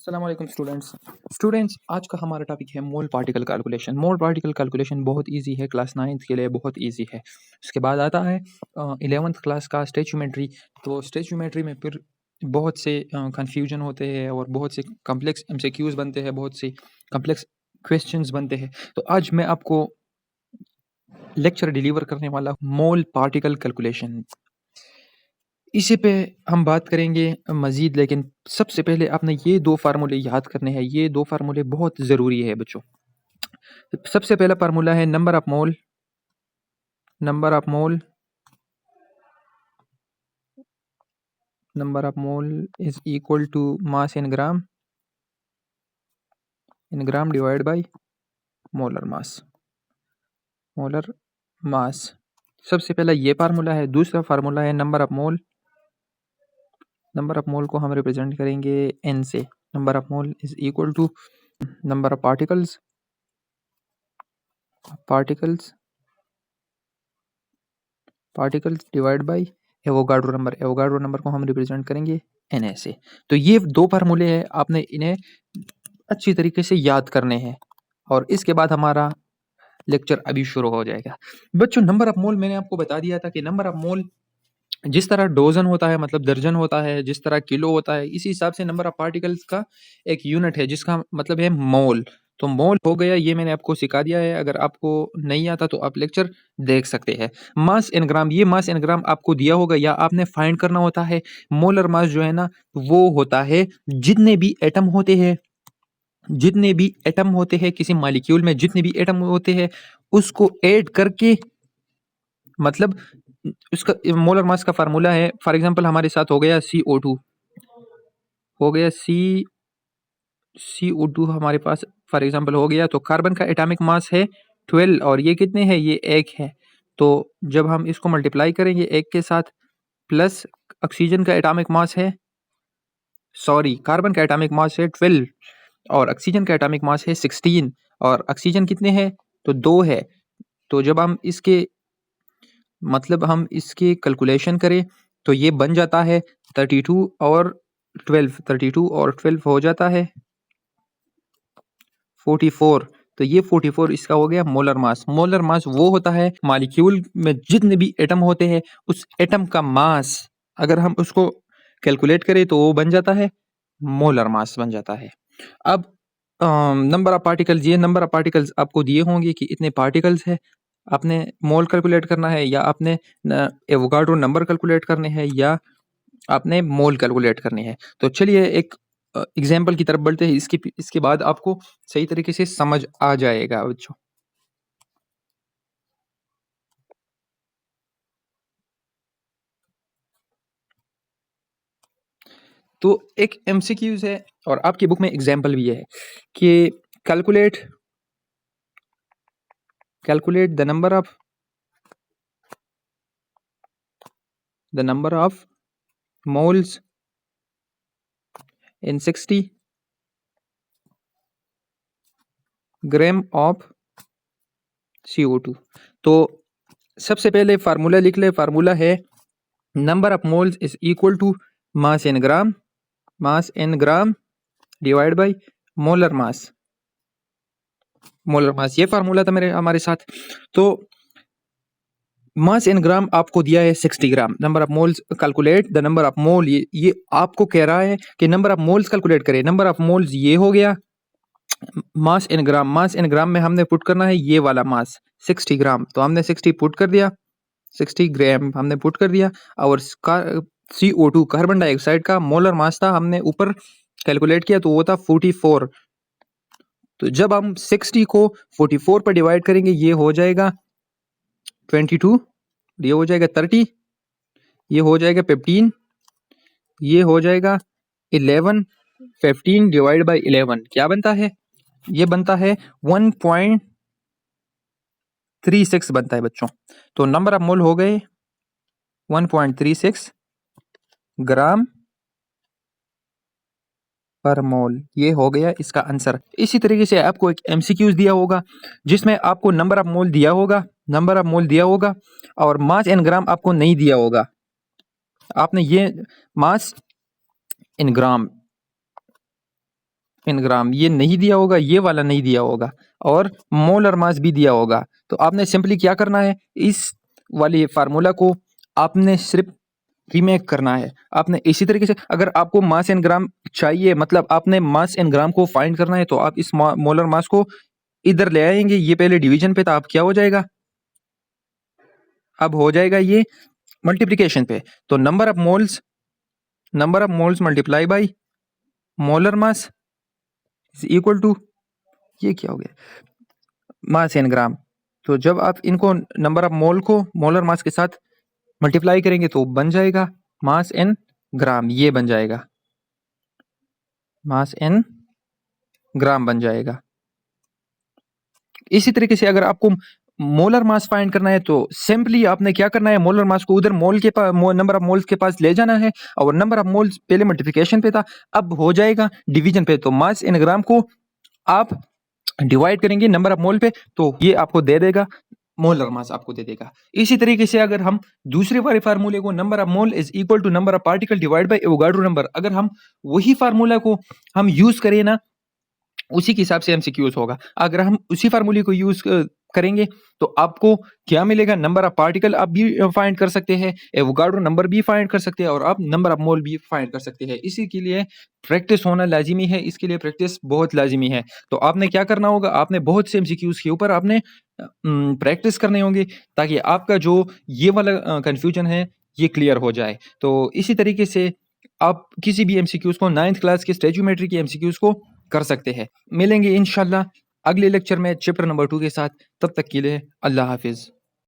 अस्सलाम वालेकुम स्टूडेंट्स आज का हमारा टॉपिक है मोल पार्टिकल कैलकुलेशन। मोल पार्टिकल कैलकुलेशन बहुत इजी है, क्लास 9th के लिए बहुत इजी है। उसके बाद आता है 11th क्लास का स्टैच्यूमेट्री। तो स्टैच्यूमेट्री में फिर बहुत से कन्फ्यूजन होते हैं और बहुत से कम्प्लेक्स एमसीक्यूज बनते हैं, बहुत से कम्प्लेक्स क्वेश्चंस बनते हैं। तो आज मैं आपको लेक्चर डिलीवर करने वाला हूँ मोल पार्टिकल कैलकुलेशन। इसी पे हम बात करेंगे मज़ीद, लेकिन सबसे पहले आपने ये 2 फ़ार्मूले याद करने हैं। ये 2 फ़ार्मूले बहुत ज़रूरी है बच्चों। सबसे पहला फ़ार्मूला है number of mole is equal to mass in gram divide by molar mass. सबसे पहला ये फ़ार्मूला है। दूसरा फ़ार्मूला है नंबर ऑफ़ मोल को हम रिप्रेजेंट करेंगे n से। Number of mole is equal to number of particles divide by Avogadro number को हम रिप्रेजेंट करेंगे Na से। तो ये 2 फार्मूले हैं, आपने इन्हें अच्छी तरीके से याद करने हैं और इसके बाद हमारा लेक्चर अभी शुरू हो जाएगा। बच्चों, नंबर ऑफ मोल मैंने आपको बता दिया था कि नंबर ऑफ मोल जिस तरह डोजन होता है, मतलब दर्जन होता है, जिस तरह किलो होता है, इसी हिसाब से नंबर ऑफ पार्टिकल्स का एक यूनिट है जिसका मतलब है मोल। तो मोल हो गया, ये मैंने आपको सिखा दिया है। अगर आपको नहीं आता तो आप लेक्चर देख सकते हैं। मास इन ग्राम, ये मास इन ग्राम आपको दिया होगा या आपने फाइंड करना होता है। मोलर मास जो है ना, वो होता है जितने भी एटम होते हैं किसी मॉलिक्यूल में, जितने भी एटम होते हैं उसको ऐड करके, मतलब उसका मोलर मास का फार्मूला है। फॉर एग्जांपल हमारे साथ हो गया CO2, हो गया CO2 हमारे पास फॉर एग्जांपल हो गया। तो कार्बन का एटॉमिक मास है 12 और ये कितने हैं, ये 1 है। तो जब हम इसको मल्टीप्लाई करेंगे 1 के साथ, प्लस ऑक्सीजन का एटॉमिक मास है, सॉरी, कार्बन का एटॉमिक मास है 12 और ऑक्सीजन का एटॉमिक मास है 16 और ऑक्सीजन कितने हैं, तो 2 है। तो जब हम इसके कैलकुलेशन करें तो ये बन जाता है 32 और 12 हो जाता है 44। तो ये 44 इसका हो गया मोलर मास। मोलर मास वो होता है मॉलिक्यूल में जितने भी एटम होते हैं उस एटम का मास, अगर हम उसको कैलकुलेट करें तो वो बन जाता है मोलर मास बन जाता है। अब नंबर ऑफ पार्टिकल्स, ये नंबर ऑफ पार्टिकल्स आपको दिए होंगे कि इतने पार्टिकल्स है, आपने मोल कैलकुलेट करना है या आपने एवोगाड्रो नंबर कैलकुलेट करने हैं या आपने मोल कैलकुलेट करनी है। तो चलिए एक एग्जाम्पल की तरफ बढ़ते हैं। इसके बाद आपको सही तरीके से समझ आ जाएगा बच्चों। तो एक एमसीक्यूज है और आपकी बुक में एग्जाम्पल भी है कि calculate the number of moles in 60 gram of CO2। तो सबसे पहले फार्मूला लिख ले। फार्मूला है number of moles is equal to mass in gram divide by molar mass. ये फार्मूला था हमारे साथ। तो मास इन ग्राम आपको दिया है 60 gram. Number of moles, calculate the number of mole, ये आपको कह रहा है कि नंबर ऑफ मोल्स कैलकुलेट करें। नंबर ऑफ मोल्स ये हो गया, मास इन ग्राम में हमने पुट करना है ये वाला मास 60 ग्राम। तो हमने 60 पुट कर दिया, 60 ग्राम हमने पुट कर दिया। और CO2 कार्बन डाइऑक्साइड का मोलर मास था, हमने ऊपर कैलकुलेट किया तो वो था 44। तो जब हम 60 को 44 पर डिवाइड करेंगे ये हो जाएगा 22, ये हो जाएगा 30, ये हो जाएगा 15, ये हो जाएगा 11। 15 डिवाइड बाई 11 क्या बनता है, ये बनता है 1.36 बनता है बच्चों। तो नंबर ऑफ मोल हो गए 1.36 ग्राम पर मोल, ये हो गया इसका आंसर। इसी तरीके से आपको एक एमसीक्यूज दिया होगा जिसमें आपको नंबर ऑफ मोल दिया होगा और मास इन ग्राम आपको नहीं दिया होगा। आपने ये मास इन ग्राम इन ग्राम, ये नहीं दिया होगा, ये वाला नहीं दिया होगा, और मोलर मास भी दिया होगा। तो आपने सिंपली क्या करना है, इस वाली फार्मूला को आपने सिर्फ रीमेक करना है। आपने इसी तरीके से, अगर आपको मास इन ग्राम चाहिए, मतलब आपने मास इन ग्राम को फाइंड करना है, तो आप इस मोलर मास को इधर ले आएंगे। ये पहले डिवीजन पे था, अब क्या हो जाएगा, अब हो जाएगा ये मल्टीप्लिकेशन पे। तो number of moles multiply by molar mass is equal to, ये क्या हो गया, मास इन ग्राम। तो जब आप इनको नंबर ऑफ मोल को मोलर मास के साथ मल्टीप्लाई करेंगे तो बन जाएगा मास इन ग्राम, ये बन जाएगा मास इन ग्राम बन जाएगा। इसी तरीके से अगर आपको मोलर मास फाइंड करना है, तो सिंपली आपने क्या करना है, मोलर मास को उधर मोल के पास, नंबर ऑफ मोल्स के पास ले जाना है, और नंबर ऑफ मोल्स पहले मल्टीप्लिकेशन पे था, अब हो जाएगा डिवीजन पे। तो मास इन ग्राम को आप डिवाइड करेंगे नंबर ऑफ मोल पे, तो ये आपको दे देगा मोलर मास, आपको दे देगा। इसी तरीके से अगर हम दूसरे वाले फार्मूले को, number of mole is equal to number of particle divide by Avogadro number, अगर हम वही फार्मूला को हम यूज करें ना, उसी के हिसाब से एमसीक्यूज होगा। अगर हम उसी फार्मूले को यूज करेंगे तो आपको क्या मिलेगा, नंबर ऑफ पार्टिकल आप भी फाइंड कर सकते हैं, एवोगाड्रो नंबर भी फाइंड कर सकते हैं, और आप नंबर ऑफ मोल भी फाइंड कर सकते हैं। इसी के लिए प्रैक्टिस होना लाजिमी है, इसके लिए प्रैक्टिस बहुत लाजिमी है। तो आपने क्या करना होगा, आपने बहुत से एमसीक्यूज के ऊपर आपने प्रैक्टिस करने होंगे, ताकि आपका जो ये वाला कंफ्यूजन है ये क्लियर हो जाए। तो इसी तरीके से आप किसी भी एमसीक्यूज को, 9th क्लास के स्टैच्यूमेट्री के एमसीक्यूज को कर सकते हैं। मिलेंगे इंशाल्लाह अगले लेक्चर में चैप्टर नंबर 2 के साथ। तब तक के लिए अल्लाह हाफिज़।